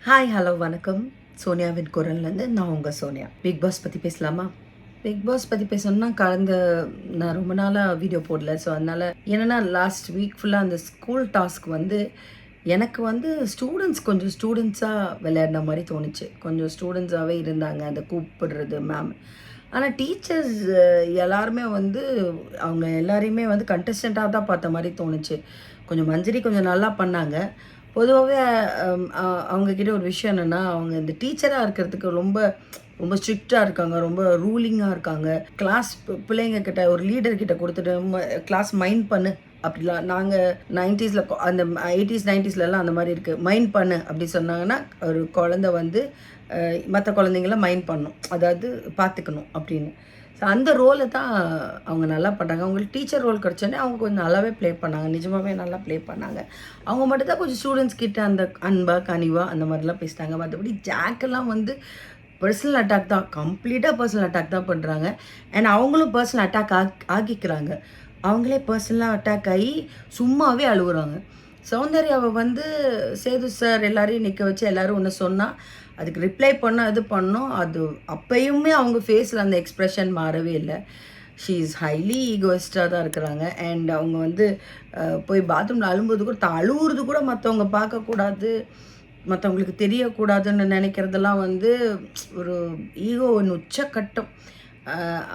Hi hello வணக்கம். சோனியாவின் குரல்லேருந்து நான் உங்கள் சோனியா. பிக் பாஸ் பற்றி பேசலாமா? பிக் பாஸ் பற்றி பேசணும்னா நான் ரொம்ப நாளாக வீடியோ போடல. ஸோ அதனால் என்னென்னா லாஸ்ட் வீக் ஃபுல்லாக அந்த ஸ்கூல் டாஸ்க் எனக்கு கொஞ்சம் ஸ்டூடெண்ட்ஸாக விளையாடின மாதிரி தோணுச்சு. கொஞ்சம் ஸ்டூடெண்ட்ஸாகவே இருந்தாங்க அந்த கூப்பிடுறது மேம். ஆனால் டீச்சர்ஸ் எல்லாருமே அவங்க எல்லாரையுமே கண்டஸ்டண்ட்டாக தான் பார்த்த மாதிரி தோணுச்சு. கொஞ்சம் மஞ்சரி கொஞ்சம் நல்லா பண்ணாங்க. பொதுவாகவே அவங்கக்கிட்ட ஒரு விஷயம் என்னென்னா, அவங்க இந்த டீச்சராக இருக்கிறதுக்கு ரொம்ப ரொம்ப ஸ்ட்ரிக்டாக இருக்காங்க, ரொம்ப ரூலிங்காக இருக்காங்க. கிளாஸ் பிள்ளைங்கக்கிட்ட ஒரு லீடர்கிட்ட கொடுத்துட்டு கிளாஸ் மைண்ட் பண்ணு அப்படிலாம். நாங்கள் 90s அந்த 80s 90sலலாம் அந்த மாதிரி இருக்குது. மைண்ட் பண்ணு அப்படி சொன்னாங்கன்னா ஒரு குழந்தை மற்ற குழந்தைங்கள மைண்ட் பண்ணும், அதாவது பார்த்துக்கணும் அப்படின்னு. ஸோ அந்த ரோலை தான் அவங்க நல்லா பண்ணுறாங்க. அவங்களுக்கு டீச்சர் ரோல் கிடச்சோன்னே அவங்க கொஞ்சம் நல்லாவே ப்ளே பண்ணாங்க, நிஜமாகவே நல்லா ப்ளே பண்ணாங்க. அவங்க மட்டும் தான் கொஞ்சம் ஸ்டூடெண்ட்ஸ் கிட்ட அந்த அன்பா கனிவா அந்த மாதிரிலாம் பேசிட்டாங்க. மற்றபடி ஜாக்கெல்லாம் பர்சனல் அட்டாக் தான், கம்ப்ளீட்டாக பர்சனல் அட்டாக் தான் பண்ணுறாங்க. அண்ட் அவங்களும் பர்சனல் அட்டாக் ஆகிக்கிறாங்க. அவங்களே பர்சனலாக அட்டாக் ஆகி சும்மாவே அழுகுறாங்க. சௌந்தர்யாவை சேது சார் எல்லாரையும் நிற்க வச்சு எல்லோரும் ஒன்று சொன்னால் அதுக்கு ரிப்ளை பண்ணால் இது பண்ணோம். அது அப்பயுமே அவங்க ஃபேஸில் அந்த எக்ஸ்ப்ரெஷன் மாறவே இல்லை. ஷீ இஸ் ஹைலி ஈகோயிஸ்டாக தான் இருக்கிறாங்க. அண்ட் அவங்க போய் பாத்ரூமில் அழும்போது கூட அழுவுறது கூட மற்றவங்க பார்க்கக்கூடாது, மற்றவங்களுக்கு தெரியக்கூடாதுன்னு நினைக்கிறதெல்லாம் ஒரு ஈகோவின் உச்சக்கட்டம்.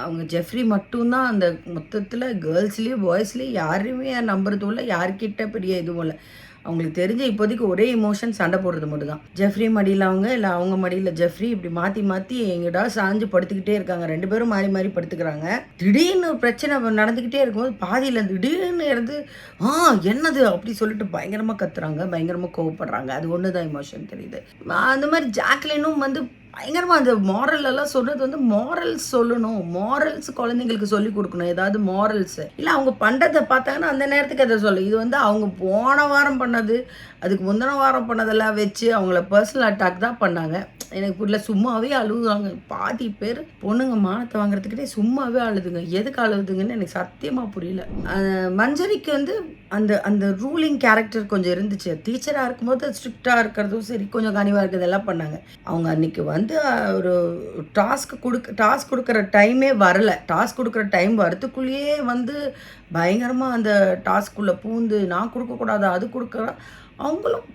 அவங்க ஜெஃப்ரி மட்டும்தான் அந்த மொத்தத்தில் கேர்ள்ஸ்லேயும் பாய்ஸ்லேயும் யாருமே நம்புறதும் இல்லை, யார்கிட்ட பெரிய இதுவும் இல்லை. அவங்களுக்கு தெரிஞ்ச இப்போதைக்கு ஒரே இமோஷன் சண்டை போடுறது மட்டும் தான். ஜெஃப்ரி மடியில் அவங்க, இல்லை அவங்க மடியில் ஜெஃப்ரி, இப்படி மாற்றி மாற்றி எங்கிட்ட சாஞ்சு படுத்துக்கிட்டே இருக்காங்க. 2 பேரும் மாறி மாறி படுத்துக்கிறாங்க. திடீர்னு பிரச்சனை நடந்துக்கிட்டே இருக்கும்போது பாதியில் திடீர்னு இருந்து என்னது அப்படி சொல்லிட்டு பயங்கரமாக கத்துறாங்க, பயங்கரமாக கோவப்படுறாங்க. அது ஒன்று தான் இமோஷன் தெரியுது. அந்த மாதிரி ஜாக்லினும் பயங்கரமாக அந்த மாரலெல்லாம் சொன்னது மாரல்ஸ் சொல்லணும், மாரல்ஸ் குழந்தைங்களுக்கு சொல்லி கொடுக்கணும், ஏதாவது மாரல்ஸு இல்லை அவங்க பண்ணுறதை பார்த்தாங்கன்னா அந்த நேரத்துக்கு அதை சொல்லு. இது அவங்க போன வாரம் பண்ணது, அதுக்கு முந்தின வாரம் பண்ணதெல்லாம் வச்சு அவங்கள பர்சனல் அட்டாக் தான் பண்ணாங்க. எனக்கு புரியல. சும்மாவே அழுகுறாங்க. பாதி பேர் பொண்ணுங்க மானத்தை வாங்குறதுக்கிட்டே சும்மாவே அழுதுங்க. எதுக்கு அழுதுங்கன்னு எனக்கு சத்தியமாக புரியல. மஞ்சரிக்கு அந்த அந்த ரூலிங் கேரக்டர் கொஞ்சம் இருந்துச்சு. டீச்சராக இருக்கும்போது ஸ்ட்ரிக்டாக இருக்கிறதும் சரி, கொஞ்சம் கனிவாக இருக்கிறது எல்லாம் பண்ணாங்க. அவங்க அன்றைக்கி ஒரு டாஸ்க் கொடுக்குற டைமே வரலை. டாஸ்க் கொடுக்குற டைம் வரத்துக்குள்ளேயே பயங்கரமாக அந்த டாஸ்க்குள்ளே பூந்து நான் கொடுக்கக்கூடாது அது கொடுக்குறா. அவங்களும்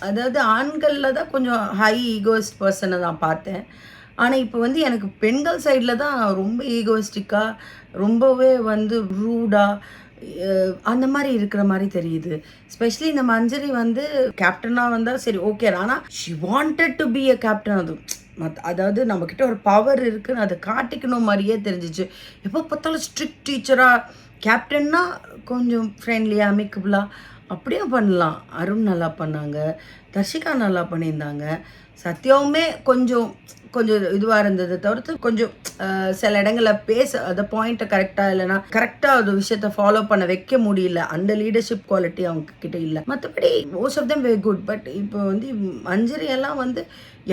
அதாவது ஆண்களில் தான் கொஞ்சம் ஹை ஈகோயிஸ்ட் பர்சனை தான் பார்த்தேன். ஆனால் இப்போ எனக்கு பெண்கள் சைடில் தான் ரொம்ப ஈகோயிஸ்டிக்காக, ரொம்பவே ரூடாக அந்த மாதிரி இருக்கிற மாதிரி தெரியுது. ஸ்பெஷலி இந்த மஞ்சரி கேப்டனாக வந்தால் சரி ஓகே. ஆனால் she wanted to be a captain. அதாவது நம்மக்கிட்ட ஒரு பவர் இருக்குன்னு அதை காட்டிக்கணும் மாதிரியே தெரிஞ்சிச்சு. எப்போ பார்த்தாலும் ஸ்ட்ரிக்ட் டீச்சராக, கேப்டன்னா கொஞ்சம் ஃப்ரெண்ட்லியாக அமிக்கபுளாக அப்படியே பண்ணலாம். அருண் நல்லா பண்ணாங்க, தர்ஷிகா நல்லா பண்ணியிருந்தாங்க, சத்யாவுமே கொஞ்சம் கொஞ்சம் இதுவாக இருந்தது. தவிர்த்து கொஞ்சம் சில இடங்களில் அந்த பாயிண்ட்டை கரெக்டாக இல்லைன்னா கரெக்டாக ஒரு விஷயத்த ஃபாலோ பண்ண வைக்க முடியல. அந்த லீடர்ஷிப் குவாலிட்டி அவங்க கிட்ட இல்லை. மற்றபடி most of them very good. But இப்போ மஞ்சரி எல்லாம்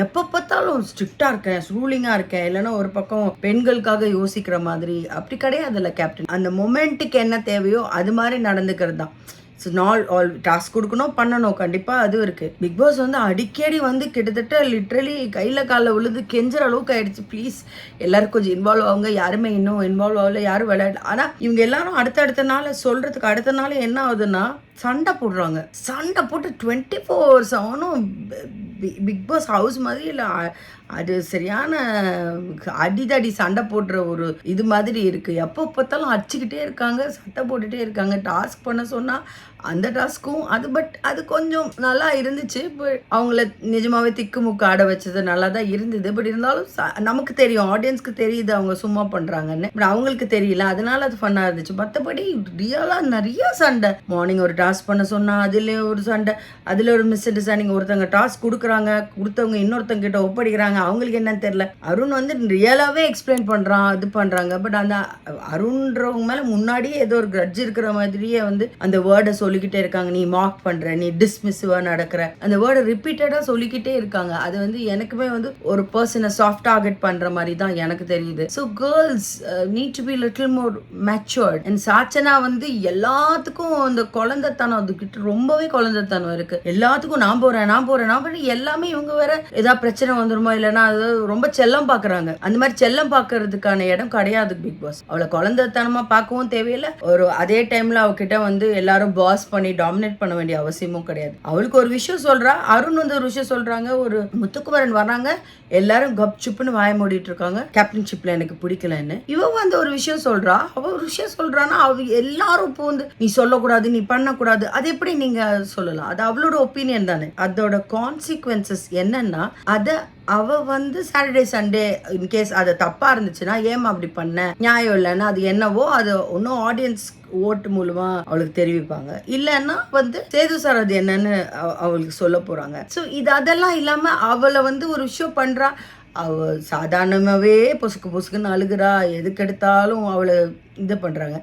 எப்போ பார்த்தாலும் ஸ்ட்ரிக்டாக இருக்கேன், ரூலிங்காக இருக்கேன், இல்லைன்னா ஒரு பக்கம் பெண்களுக்காக யோசிக்கிற மாதிரி அப்படி கிடையாதுல்ல கேப்டன். அந்த மொமெண்ட்டுக்கு என்ன தேவையோ அது மாதிரி நடந்துக்கிறது தான். ஸோ ஆல் டாஸ்க் கொடுக்கணும், பண்ணணும், கண்டிப்பாக அதுவும் இருக்குது. பிக் பாஸ் அடிக்கடி கிட்டத்தட்ட லிட்ரலி கையில் காலில் விழுது கெஞ்சுற அளவுக்கு ஆயிடுச்சு. ப்ளீஸ் எல்லாரும் கொஞ்சம் இன்வால்வ் ஆகுங்க. யாருமே இன்னும் இன்வால்வ் ஆகல, யாரும் விளையாடல. ஆனால் இவங்க எல்லாரும் அடுத்த நாள் சொல்கிறதுக்கு அடுத்த நாள் என்ன ஆகுதுன்னா சண்டை போடுறாங்க. சண்டை போட்டு 24/7 பிக் பாஸ் ஹவுஸ் மாதிரி இல்லை, அது சரியான அடிதடி சண்டை போடுற ஒரு இது மாதிரி இருக்குது. எப்போ பார்த்தாலும் அடிச்சுக்கிட்டே இருக்காங்க, சண்டை போட்டுகிட்டே இருக்காங்க. டாஸ்க் பண்ண சொன்னால் அந்த டாஸ்க்கும் பட் அது கொஞ்சம் நல்லா இருந்துச்சு. பட் அவங்கள நிஜமாகவே திக்குமுக்கு ஆட வச்சது நல்லா தான் இருந்தது. பட் இருந்தாலும் நமக்கு தெரியும், ஆடியன்ஸ்க்கு தெரியுது அவங்க சும்மா பண்ணுறாங்கன்னு. பட் அவங்களுக்கு தெரியல, அதனால அது ஃபன்னாக இருந்துச்சு. மற்றபடி ரியலாக நிறைய சண்டை. மார்னிங் ஒரு டாஸ்க் பண்ண சொன்னால் அதில் ஒரு சண்டை, அதில் ஒரு மிஸ் அண்டர்ஸ்டாண்டிங். ஒருத்தவங்க டாஸ்க் கொடுத்தவங்க இன்னொருத்தவங்க கிட்ட ஒப்படைக்கிறாங்க, அவங்களுக்கு என்னன்னு தெரியல. அருண் ரியலாகவே எக்ஸ்பிளைன் பண்ணுறான், இது பண்ணுறாங்க. பட் அந்த அருண்றவங்க மேலே முன்னாடியே ஏதோ ஒரு கிரட்ஜ் இருக்கிற மாதிரியே அந்த வேர்டை சொல்லிக்கிட்டே இருக்காங்க. நீ மார்க் பண்ணுற, நீ டிஸ்மிஸ்ஸிவாக நடக்கிற, அந்த வேர்டை ரிப்பீட்டடாக சொல்லிக்கிட்டே இருக்காங்க. அது எனக்குமே ஒரு பர்சனை சாஃப்ட் டார்கெட் பண்ணுற மாதிரி தான் எனக்கு தெரியுது. So girls need to be little more matured. And Sachana எல்லாத்துக்கும் அந்த குழந்தை குழந்தைத்தனம் அதுக்கிட்ட ரொம்பவே குழந்தைத்தனம் இருக்கு. எல்லாத்துக்கும் நான் போறேன் எல்லாமே இவங்க வேற ஏதாவது பிரச்சனை வந்துருமோ இல்லைன்னா அது ரொம்ப செல்லம் பாக்குறாங்க. அந்த மாதிரி செல்லம் பாக்குறதுக்கான இடம் கிடையாது பிக் பாஸ். அவளை குழந்தைத்தனமா பார்க்கவும் தேவையில்லை, ஒரு அதே டைம்ல அவகிட்ட வந்து எல்லாரும் பாஸ் பண்ணி டாமினேட் பண்ண வேண்டிய அவசியமும் கிடையாது. அவளுக்கு ஒரு விஷயம் சொல்றா, அருண் வந்து ஒரு விஷயம் சொல்றாங்க, ஒரு முத்துக்குமரன் வர்றாங்க, எல்லாரும் கப் சுப்புன்னு வாய மூடிட்டு இருக்காங்க, கேப்டன்ஷிப்ல எனக்கு பிடிக்கலன்னு. இவ வந்து ஒரு விஷயம் சொல்றா, அவ ஒரு விஷயம் சொல்றான்னா அவ எல்லாரும் இப்போ வந்து நீ சொல்லக்கூடாது, நீ பண்ணக்கூடாது, அது எப்படி நீங்க சொல்லலாம்? அது அவளோட ஒப்பீனியன் தானே. அதோட கான்சிக்வன்சஸ் என்னன்னா, அதை அவ வந்து சாட்டர்டே சண்டே இன்கேஸ் அது தப்பா இருந்துச்சுன்னா ஏமா அப்படி பண்ண, நியாயம் இல்லைன்னா அது என்னவோ அது ஒன்னும் ஆடியன்ஸ் ஓட்டு மூலமா அவளுக்கு தெரிவிப்பாங்க. இல்லைன்னா வந்து சேது சார் அது என்னன்னு அவளுக்கு சொல்ல போறாங்க. ஸோ இது அதெல்லாம் இல்லாம அவளை வந்து ஒரு விஷயம் பண்றா, அவ சாதாரணமாகவே பொசுக்குன்னு அழுகுறா, எதுக்கு எடுத்தாலும் அவளை இது பண்றாங்க.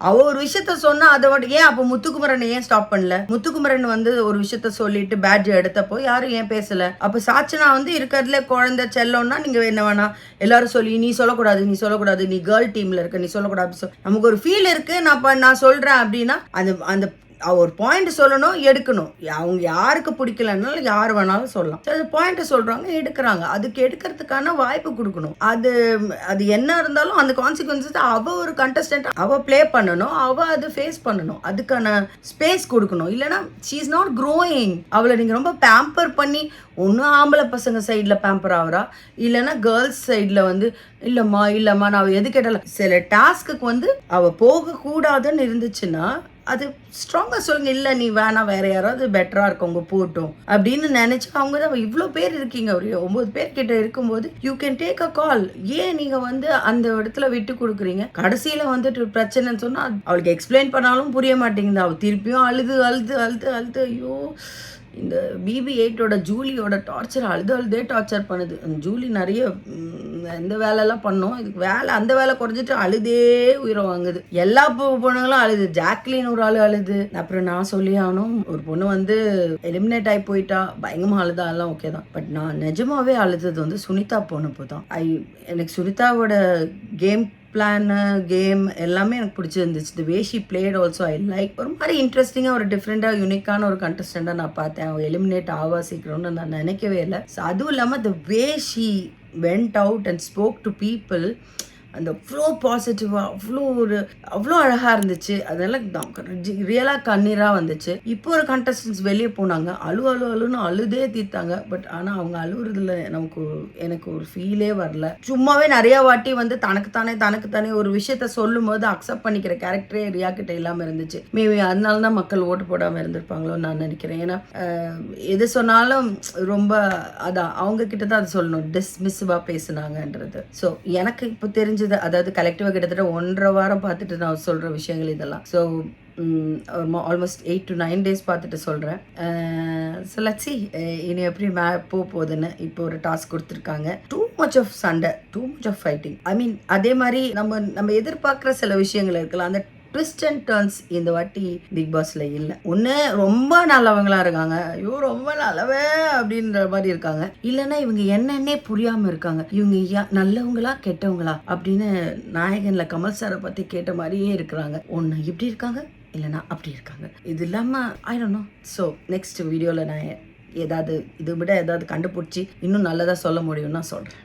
அவ ஒரு விஷயத்த சொன்னா அதை மட்டும் ஏன் அப்போ முத்துக்குமரன் ஏன் ஸ்டாப் பண்ணல? முத்துக்குமரன் வந்து ஒரு விஷயத்த சொல்லிட்டு பேட்ஜ் எடுத்தப்போ யாரும் ஏன் பேசல? அப்ப சாச்சனா வந்து இருக்கிறதுல குழந்தை செல்லம்னா நீங்க என்ன வேணா எல்லாரும் சொல்லி நீ சொல்லக்கூடாது, நீ கேர்ள் டீம்ல இருக்க, நீ சொல்லக்கூடாது. நமக்கு ஒரு ஃபீல் இருக்கு, நான் சொல்றேன் அப்படின்னா அந்த அந்த ஒரு பாயிண்ட் சொல்லணும், எடுக்கணும். அவங்க யாருக்கு பிடிக்கலன்னாலும் யார் வேணாலும் சொல்லலாம். அது பாயிண்ட் சொல்றாங்க, எடுக்கிறாங்க. அதுக்கு எடுக்கிறதுக்கான வாய்ப்பு கொடுக்கணும். அது அது என்ன இருந்தாலும் அந்த கான்சிக்வன்சஸ் அவ ஒரு கண்டஸ்டன்ட், அவ பிளே பண்ணணும், அவ அது ஃபேஸ் பண்ணணும், அதுக்கான ஸ்பேஸ் கொடுக்கணும். இல்லைன்னா ஷீ இஸ் நாட் க்ரோயிங். அவளை நீங்க ரொம்ப பேம்பர் பண்ணி ஒன்றும் ஆம்பளை பசங்க சைடில் பேம்பர் ஆகுறா, இல்லைன்னா கேர்ள்ஸ் சைடில் வந்து இல்லைம்மா நான் அவள் எது கேட்டாலும் சில டாஸ்க்கு வந்து அவள் போகக்கூடாதுன்னு இருந்துச்சுன்னா அது ஸ்ட்ராங்காக சொல்லுங்க, இல்லை நீ வேணா வேற யாராவது பெட்டராக இருக்கவங்க போட்டோம் அப்படின்னு நினச்சி அவங்க தான் இவ்வளோ பேர் இருக்கீங்க, ஒரு 9 பேர் கிட்ட இருக்கும்போது யூ கேன் டேக் அ கால். ஏன் நீங்கள் வந்து அந்த இடத்துல விட்டு கொடுக்குறீங்க? கடைசியில் வந்துட்டு பிரச்சனைன்னு சொன்னால் அவளுக்கு எக்ஸ்பிளைன் பண்ணாலும் புரிய மாட்டேங்குது. அவள் திருப்பியும் அழுது ஐயோ இந்த BB8ஓட ஜூலியோட டார்ச்சர் அழுதே டார்ச்சர் பண்ணுது. ஜூலி நிறைய இந்த வேலைலாம் பண்ணோம், இதுக்கு வேலை அந்த வேலை குறைஞ்சிட்டு அழுதே உயிரை வாங்குது. எல்லா பொண்ணுங்களும் அழுது, ஜாக்லின் ஒரு ஆள் அழுது. அப்புறம் நான் சொல்லி ஆகணும், ஒரு பொண்ணு வந்து எலிமினேட் ஆகி போயிட்டா, பயங்கரமாக அழுதா, எல்லாம் ஓகே தான். பட் நான் நிஜமாவே அழுதது வந்து சுனிதா போனப்போ தான். எனக்கு சுனிதாவோட கேம் பிளானு கேம் எல்லாமே எனக்கு பிடிச்சிருந்துச்சு. The way she played also I like. ஒரு மாதிரி இன்ட்ரெஸ்டிங்காக ஒரு டிஃப்ரெண்டாக யூனிக்கான ஒரு கண்டஸ்டண்டாக நான் பார்த்தேன். அவள் எலிமினேட் ஆவா சீக்கிரம்னு நான் நினைக்கவே இல்லை. ஸோ அதுவும் இல்லாமல் the way she went out and spoke to people, அந்த அவ்வளோ பாசிட்டிவாக அவ்வளோ அழகாக இருந்துச்சு. அதெல்லாம் ரியலாக கண்ணீராக வந்துச்சு. இப்போ ஒரு கண்டஸ்டன்ஸ் வெளியே போனாங்க, அழுன்னு அழுதே தீர்த்தாங்க. பட் ஆனால் அவங்க அழுகுறதுல எனக்கு ஒரு ஃபீலே வரல. சும்மாவே நிறைய வாட்டி வந்து தனக்குத்தானே ஒரு விஷயத்த சொல்லும் போது அக்செப்ட் பண்ணிக்கிற கேரக்டரே ரியா கிட்ட இல்லாமல் இருந்துச்சு. மேபி அதனால தான் மக்கள் ஓட்டு போடாமல் இருந்திருப்பாங்களோன்னு நான் நினைக்கிறேன். ஏன்னா எது சொன்னாலும் ரொம்ப அதான் அவங்க கிட்ட தான் அது சொல்லணும், டிஸ்மிஸ்ஸிவாக பேசுனாங்கன்றது. ஸோ எனக்கு இப்போ தெரிஞ்சது, அதாவது கலெக்டிவாக கிட்டத்தட்ட 1.5 வாரம் பார்த்துட்டு நான் சொல்கிற விஷயங்கள் இதெல்லாம். ஸோ ஆல்மோஸ்ட் 8 to 9 days பார்த்துட்டு சொல்கிறேன். ஸோ லெட்ஸ் see இனி எப்படி போகுதுன்னு. இப்போ ஒரு டாஸ்க் கொடுத்துருக்காங்க, டூ மச் ஆஃப் சண்டை, டூ மச் ஆஃப் ஃபைட்டிங். ஐ மீன் அதே மாதிரி நம்ம எதிர்பார்க்குற சில விஷயங்கள் இருக்கலாம். அந்த ட்விஸ்ட் அண்ட் டர்ன்ஸ் இந்த வாட்டி பிக் பாஸ்ல இல்லை. ஒன்று ரொம்ப நல்லவங்களா இருக்காங்க, ஐயோ ரொம்ப நல்லவே அப்படின்ற மாதிரி இருக்காங்க, இல்லைன்னா இவங்க என்னன்னே புரியாம இருக்காங்க, இவங்க நல்லவங்களா கெட்டவங்களா அப்படின்னு நாயகன்ல கமல் சாரை பத்தி கேட்ட மாதிரியே இருக்கிறாங்க. ஒன்று இப்படி இருக்காங்க, இல்லைன்னா அப்படி இருக்காங்க. இது இல்லாமல் I don't know. So next வீடியோவில் நான் ஏதாவது இதை விட ஏதாவது கண்டுபிடிச்சி இன்னும் நல்லதாக சொல்ல முடியும்னா சொல்கிறேன்.